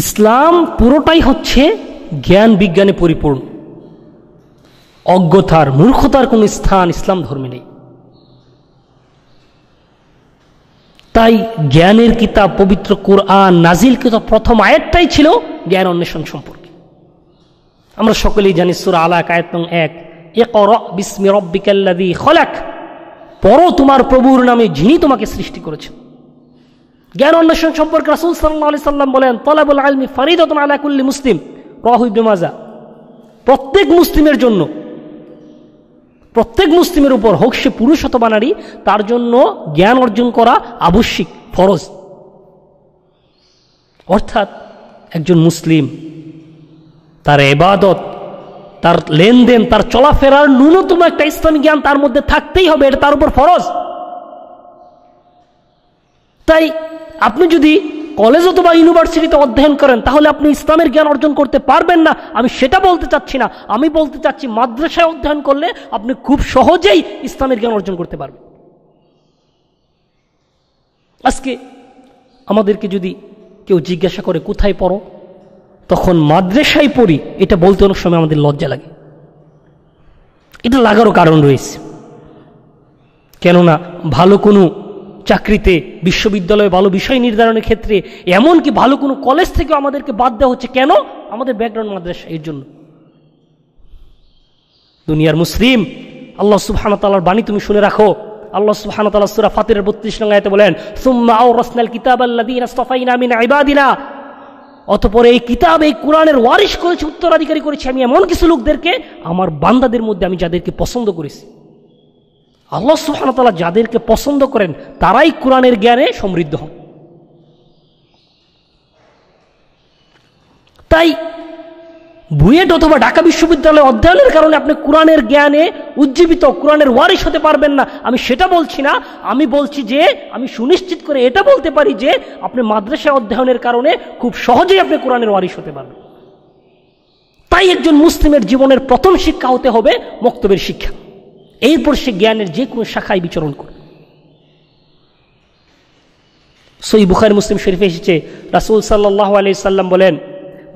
ইসলাম পুরোটাই হচ্ছে জ্ঞান বিজ্ঞানে পরিপূর্ণ। অজ্ঞতার মূর্খতার কোনো স্থান ইসলাম ধর্মে নেই। তাই জ্ঞানের কিতাব পবিত্র কোরআন নাজিলকৃত প্রথম আয়াতটাই ছিল জ্ঞান অন্বেষণ সম্পর্কে। আমরা সকলেই জানি সূরা আলাক আয়াত নং 1, ইকরা বিসমি রাব্বিকাল্লাযী খলাক, পড়ো তোমার প্রভুর নামে যিনি তোমাকে সৃষ্টি করেছেন। জ্ঞান অন্বেষণ সম্পর্কে রাসূল সাল্লাল্লাহু আলাইহি সাল্লাম বলেন, তালাবুল ইলমি ফরিদাতুন আলা কুল্লি মুসলিম, রাওয়াহু ইবনে মাজাহ। প্রত্যেক মুসলিমের জন্য, প্রত্যেক মুসলিমের উপর, হোক সে পুরুষ অথবা নারী, তার জন্য জ্ঞান অর্জন করা আবশ্যিক, ফরজ। অর্থাৎ একজন মুসলিম তার ইবাদত, তার লেনদেন, তার চলাফেরার ন্যূনতম একটা ইসলামী জ্ঞান তার মধ্যে থাকতেই হবে, এটা তার উপর ফরজ। তাই আপনি যদি কলেজ অথবা ইউনিভার্সিটিতে অধ্যয়ন করেন তাহলে আপনি ইসলামের জ্ঞান অর্জন করতে পারবেন না, আমি সেটা বলতে চাচ্ছি না। আমি বলতে চাচ্ছি মাদ্রাসায় অধ্যয়ন করলে আপনি খুব সহজেই ইসলামের জ্ঞান অর্জন করতে পারবেন। আজকে আমাদেরকে যদি কেউ জিজ্ঞাসা করে কোথায় পড়ো, তখন মাদ্রাসায় পড়ি এটা বলতে অনেক সময় আমাদের লজ্জা লাগে। এটা লাগারও কারণ রয়েছে, কেননা ভালো কোনো চাকরিতে, বিশ্ববিদ্যালয়ে ভালো বিষয় নির্ধারণের ক্ষেত্রে, এমনকি ভালো কোনো কলেজ থেকেও আমাদেরকে বাদ দেওয়া হচ্ছে। কেন? আমাদের ব্যাকগ্রাউন্ড মাদ্রাসা। এর জন্য দুনিয়ার মুসলিম, আল্লাহ সুবহানাহু ওয়া তাআলার বাণী তুমি শুনে রাখো। আল্লাহ সুবহানাহু ওয়া তাআলা সূরা ফাতিরের 32 নং আয়াতে বলেন, সুম্মা আওরাসনাল কিতাবাল্লাযীনা ইসতাফাইনা মিন ইবাদিনা, অতঃপর এই কিতাব, এই কোরআনের ওয়ারিশ করেছি, উত্তরাধিকারী করেছি আমি এমন কিছু লোকদেরকে, আমার বান্দাদের মধ্যে আমি যাদেরকে পছন্দ করেছি। আল্লাহ সুবহানাহু ওয়া তাআলা যাদেরকে পছন্দ করেন তারাই কোরআনের জ্ঞানে সমৃদ্ধ হন। তাই বুয়েট অথবা ঢাকা বিশ্ববিদ্যালয়ে অধ্যয়নের কারণে আপনি কোরআনের জ্ঞানে উজ্জীবিত, কোরআনের ওয়ারিশ হতে পারবেন না, আমি সেটা বলছি না। আমি বলছি যে আমি সুনিশ্চিত করে এটা বলতে পারি যে আপনি মাদ্রাসায় অধ্যয়নের কারণে খুব সহজেই আপনি কোরআনের ওয়ারিশ হতে পারবেন। তাই একজন মুসলিমের জীবনের প্রথম শিক্ষা হতে হবে মক্তবের শিক্ষা, এরপর সে জ্ঞানের যে কোনো শাখায় বিচরণ করে। সহিহ বুখারী মুসলিম শরীফে এসেছে, রাসূল সাল্লাল্লাহু আলাইহি সাল্লাম বলেন,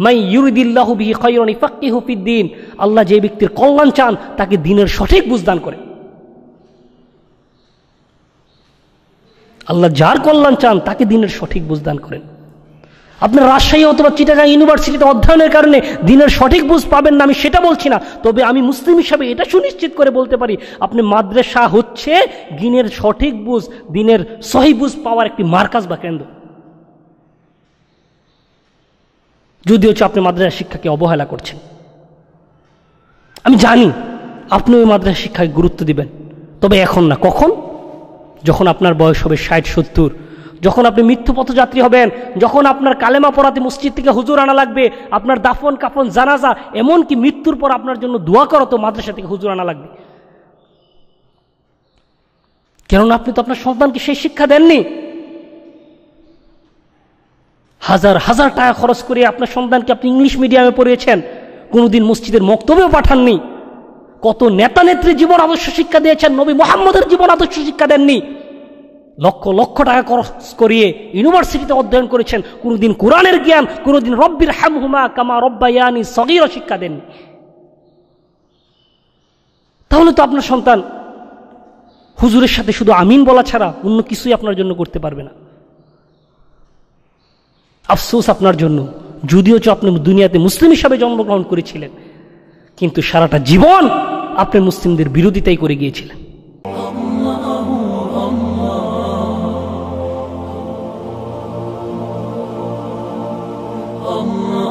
মান ইউরিদিল্লাহু বিহি খায়রান ইফাক্কিহু ফিদ্দীন, আল্লাহ যে ব্যক্তির কল্যাণ চান তাকে দ্বীনের সঠিক বুঝ দান করেন। আল্লাহ যার কল্যাণ চান তাকে দ্বীনের সঠিক বুঝ দান করেন। আপনার রাজশাহী অথবা চিটাগাং ইউনিভার্সিটিতে অধ্যয়নের কারণে দ্বীনের সঠিক বুঝ পাবেন না, আমি সেটা বলছি না। তবে আমি মুসলিম হিসাবে এটা সুনিশ্চিত করে বলতে পারি, আপনি মাদ্রাসা হচ্ছে দ্বীনের সঠিক বুঝ, দ্বীনের সহিহ বুঝ পাওয়ার একটি মার্কাজ বা কেন্দ্র। যদি হচ্ছে আপনি মাদ্রাসা শিক্ষাকে অবহেলা করছেন, আমি জানি আপনি ওই মাদ্রাসা শিক্ষায় গুরুত্ব দিবেন, তবে এখন না। কখন? যখন আপনার বয়স হবে 60-70, যখন আপনি মৃত্যু পথযাত্রী হবেন, যখন আপনার কালেমা পড়াতে মসজিদ থেকে হুজুর আনা লাগবে, আপনার দাফন কাফন জানাজা, এমনকি মৃত্যুর পর আপনার জন্য দোয়া করো তো মাদ্রাসা থেকে হুজুর আনা লাগবে। কেননা আপনি তো আপনার সন্তানকে সেই শিক্ষা দেননি। হাজার হাজার টাকা খরচ করে আপনার সন্তানকে আপনি ইংলিশ মিডিয়ামে পড়িয়েছেন, কোনোদিন মসজিদের মক্তবেও পাঠাননি। কত নেতা নেত্রী জীবন আদর্শ শিক্ষা দিয়েছেন, নবী মুহাম্মদের জীবন আদর্শ শিক্ষা দেননি। লক্ষ লক্ষ টাকা খরচ করিয়ে ইউনিভার্সিটিতে অধ্যয়ন করেছেন, কোনোদিন কোরআনের জ্ঞান, কোনোদিন রব্বির হামহুমা কামা রব্বায়ানি সগীরা শিক্ষা দেননি। তাহলে তো আপনার সন্তান হুজুরের সাথে শুধু আমিন বলা ছাড়া অন্য কিছুই আপনার জন্য করতে পারবে না। আফসোস আপনার জন্য, যদিও আপনি দুনিয়াতে মুসলিম হিসাবে জন্মগ্রহণ করেছিলেন, কিন্তু সারাটা জীবন আপনি মুসলিমদের বিরোধিতাই করে গিয়েছিলেন। Allah